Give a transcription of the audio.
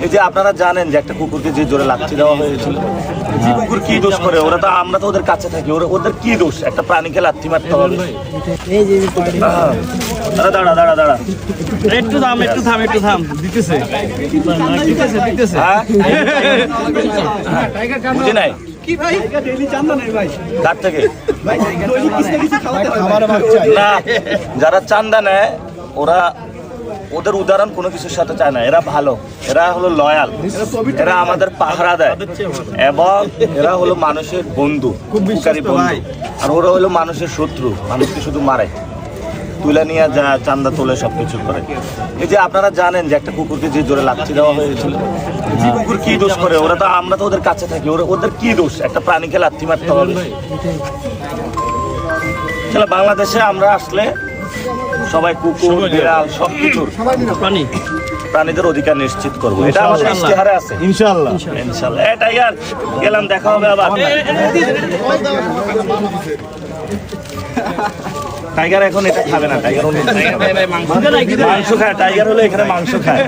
এই যে আপনারা জানেন যে একটা কুকুরকে যে জোরে লাথি দেওয়া হয়েছিল, কুকুর কি দোষ করে? আমরা তো ওদের কাছে থাকি, ওদের কি দোষ? একটা প্রাণীকে লাথি মারতে হবে? দাঁড়া দাঁড়া দাঁড়া, একটু থাম দিতেছে বুঝি নাই কি ভাই ডেইলি চান্দা নেই ভাই কার থেকে? ভাই দৈনিক কিছু না কিছু খাওয়াতে না, যারা চান্দা নেয় ওরা ওদের উদাহরণ কোনো কিছুর সাথে চায় না। এরা ভালো, এরা হলো লয়াল, এরা আমাদের পাহারা দেয় এবং এরা হলো মানুষের বন্ধু, উপকারী বন্ধু। আর ওরা হলো মানুষের শত্রু, মানুষকে শুধু মারে, তুলে নিয়ে যা চান্দা তোলে, সবকিছু করে। এই যে আপনারা জানেন যে একটা কুকুরকে যে জোরে লাথি দেওয়া হয়েছিল, কুকুর কি দোষ করে? আমরা তো ওদের কাছে থাকি, ওদের কি দোষ? একটা প্রাণীকে লাথি মারতে হবে? তাহলে বাংলাদেশে আমরা আসলে সবাই কুকুর, বিড়াল সবকিছুর প্রাণীদের অধিকার নিশ্চিত করবো, এটা আমাদের ইশতেহারে আছে ইনশাআল্লাহ। ইনশাআল্লাহ। টাইগার গেলাম, দেখা হবে আবার। টাইগার এখন এটা খাবে না, টাইগার মাংস খায়। টাইগার হলো এখানে মাংস খায়।